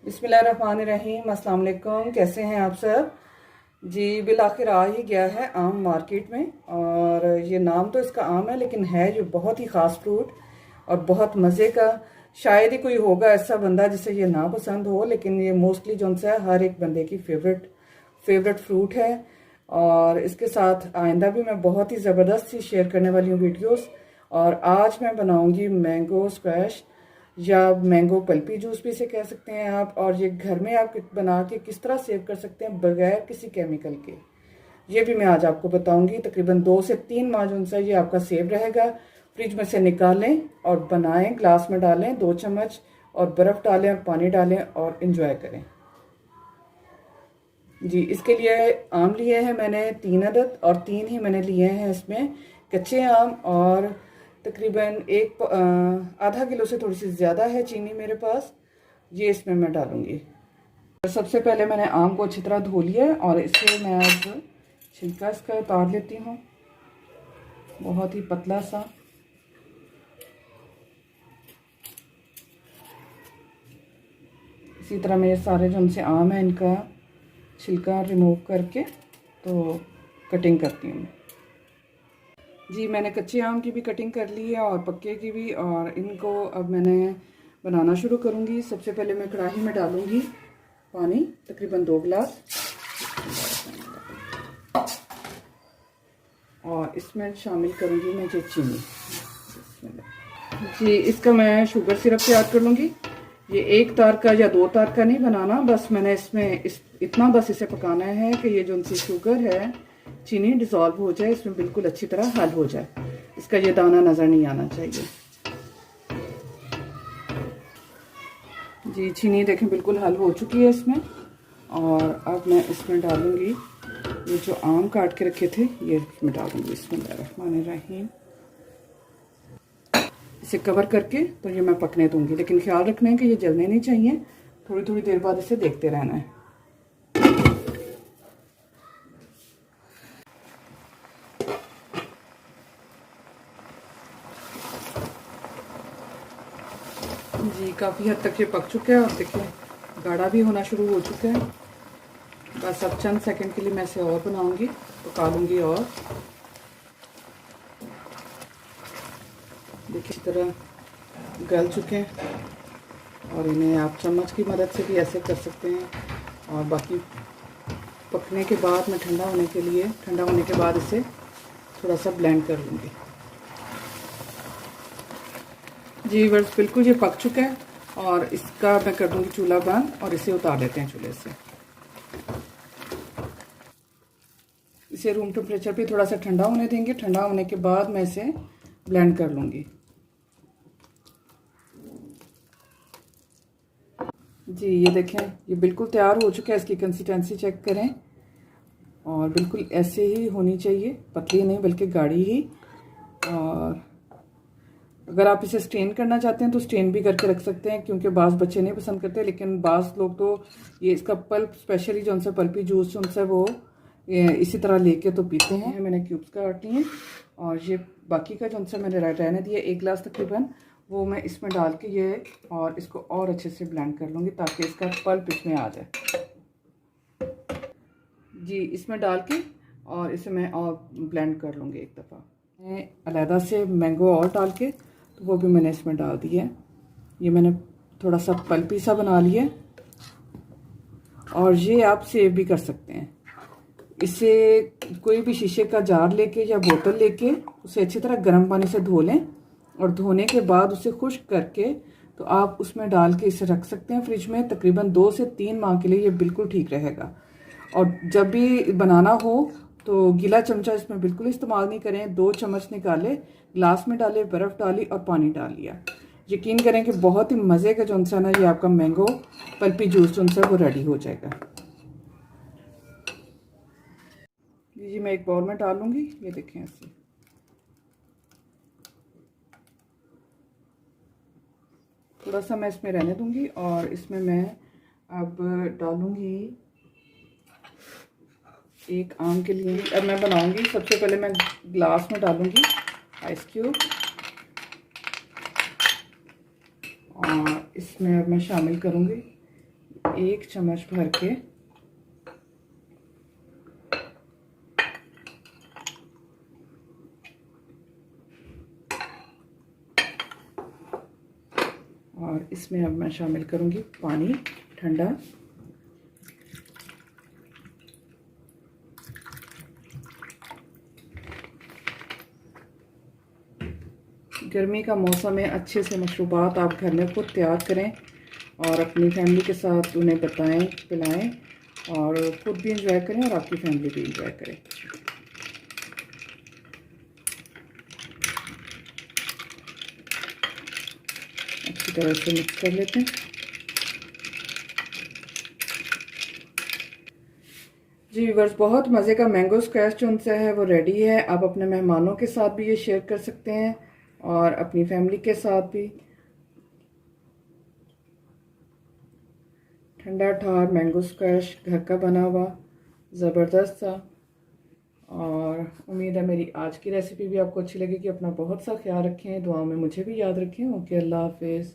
बिस्मिल्लाहिर्रहमानिर्रहीम। अस्सलाम वालेकुम। कैसे हैं आप सब जी। बिल आखिर आ ही गया है आम मार्केट में। और ये नाम तो इसका आम है, लेकिन है जो बहुत ही ख़ास फ्रूट और बहुत मज़े का। शायद ही कोई होगा ऐसा बंदा जिसे ये ना पसंद हो, लेकिन ये मोस्टली जो है हर एक बंदे की फेवरेट फ्रूट है। और इसके साथ आइंदा भी मैं बहुत ही ज़बरदस्त सी शेयर करने वाली हूँ वीडियोस। और आज मैं बनाऊंगी मैंगो स्क्वैश या मैंगो पल्पी जूस भी इसे कह सकते हैं आप। और ये घर में आप बना के किस तरह सेव कर सकते हैं बगैर किसी केमिकल के, ये भी मैं आज आपको बताऊंगी। तकरीबन 2 से 3 माह जो है ये आपका सेव रहेगा। फ्रिज में से निकालें और बनाएं, ग्लास में डालें 2 चम्मच, और बर्फ़ डालें और पानी डालें और इन्जॉय करें जी। इसके लिए आम लिए हैं मैंने 3 अदद, और 3 ही मैंने लिए हैं इसमें कच्चे आम। और तकरीबन आधा किलो से थोड़ी सी ज़्यादा है चीनी मेरे पास, ये इसमें मैं डालूंगी। सबसे पहले मैंने आम को अच्छी तरह धो लिया है और इसे मैं अब छिलका इसका उतार लेती हूँ, बहुत ही पतला सा। इसी तरह मेरे सारे जो उनसे आम है इनका छिलका रिमूव करके तो कटिंग करती हूँ जी। मैंने कच्चे आम की भी कटिंग कर ली है और पक्के की भी, और इनको अब मैंने बनाना शुरू करूँगी। सबसे पहले मैं कढ़ाई में डालूँगी पानी, तकरीबन 2 गिलास, और इसमें शामिल करूँगी मैं चीनी जी। इसका मैं शुगर सिरप तैयार कर लूँगी। ये 1 तार का या 2 तार का नहीं बनाना, बस मैंने इसमें इतना बस इसे पकाना है कि ये जो उनकी शुगर है, चीनी डिज़ोल्व हो जाए, इसमें बिल्कुल अच्छी तरह हल हो जाए। इसका ये दाना नज़र नहीं आना चाहिए जी। चीनी देखें बिल्कुल हल हो चुकी है इसमें। और अब मैं इसमें डालूँगी ये जो आम काट के रखे थे, ये इसमें डालूँगी। बिस्मिल्लाहिर्रहमानिर्रहीम। इसे कवर करके तो ये मैं पकने दूँगी, लेकिन ख्याल रखना है कि ये जलने नहीं चाहिए। थोड़ी थोड़ी देर बाद इसे देखते रहना है जी। काफ़ी हद तक ये पक चुका है और देखिए गाढ़ा भी होना शुरू हो चुका है। बस अब चंद सेकंड के लिए मैं इसे और बनाऊंगी, पका लूँगी। और देखिए इस तरह गल चुके हैं, और इन्हें आप चम्मच की मदद से भी ऐसे कर सकते हैं। और बाकी पकने के बाद मैं ठंडा होने के बाद इसे थोड़ा सा ब्लेंड कर लूँगी जी। बस बिल्कुल ये पक चुका है, और इसका मैं कर दूँगी चूल्हा बंद और इसे उतार लेते हैं चूल्हे से। इसे रूम टेम्परेचर पे थोड़ा सा ठंडा होने देंगे। ठंडा होने के बाद मैं इसे ब्लेंड कर लूँगी जी। ये देखें ये बिल्कुल तैयार हो चुका है। इसकी कंसिस्टेंसी चेक करें, और बिल्कुल ऐसे ही होनी चाहिए, पतली नहीं बल्कि गाढ़ी ही। और अगर आप इसे स्ट्रेन करना चाहते हैं तो स्ट्रेन भी करके रख सकते हैं, क्योंकि बाज़ बच्चे नहीं पसंद करते, लेकिन बाज़ लोग तो ये इसका पल्प स्पेशली जो उनसे पल्पी जूस जो उनसे वो इसी तरह लेके तो पीते हैं। मैंने क्यूब्स काट लिए, और ये बाकी का जो उनसे मैंने रहने दिया 1 गिलास तकरीबन, वो मैं इसमें डाल के ये और इसको और अच्छे से ब्लेंड कर लूँगी ताकि इसका पल्प इसमें आ जाए जी। इसमें डाल के और इसे मैं और ब्लेंड कर लूँगी एक दफ़ा। मैं अलहदा से मैंगो और डाल के तो वो भी मैंने इसमें डाल दिया है। ये मैंने थोड़ा सा पल्पी सा बना लिया, और ये आप सेव भी कर सकते हैं। इसे कोई भी शीशे का जार लेके या बोतल लेके उसे अच्छी तरह गर्म पानी से धो लें, और धोने के बाद उसे खुश्क करके तो आप उसमें डाल के इसे रख सकते हैं फ्रिज में। तकरीबन 2 से 3 माह के लिए ये बिल्कुल ठीक रहेगा। और जब भी बनाना हो तो गीला चमचा इसमें बिल्कुल इस्तेमाल नहीं करें। 2 चम्मच निकाले, ग्लास में डाले, बर्फ़ डाली और पानी डाल लिया। यकीन करें कि बहुत ही मज़े का जो है ना ये आपका मैंगो पल्पी जूस जो है वो रेडी हो जाएगा जी। मैं एक बाउल में डालूंगी, ये देखें ऐसे। थोड़ा सा मैं इसमें रहने दूंगी, और इसमें मैं अब डालूंगी 1 आम के लिए। अब मैं बनाऊंगी, सबसे पहले मैं ग्लास में डालूंगी आइस क्यूब, और इसमें अब मैं शामिल करूंगी 1 चम्मच भर के और इसमें अब मैं शामिल करूंगी पानी ठंडा। गर्मी का मौसम है, अच्छे से मशरूबात आप घर में खुद तैयार करें और अपनी फैमिली के साथ उन्हें बताएं, पिलाएं और खुद भी इंजॉय करें और आपकी फैमिली भी इंजॉय करे। अच्छी तरह से मिक्स कर लेते हैं। जी व्यूअर्स, बहुत मज़े का मैंगो स्क्वैश जो उनसे है वो रेडी है। आप अपने मेहमानों के साथ भी ये शेयर कर सकते हैं और अपनी फैमिली के साथ भी। ठंडा ठार मैंगो स्क्वैश घर का बना हुआ, ज़बरदस्त सा। और उम्मीद है मेरी आज की रेसिपी भी आपको अच्छी लगेगी। अपना बहुत सा ख्याल रखें, दुआओं में मुझे भी याद रखें। ओके, अल्लाह हाफिज़।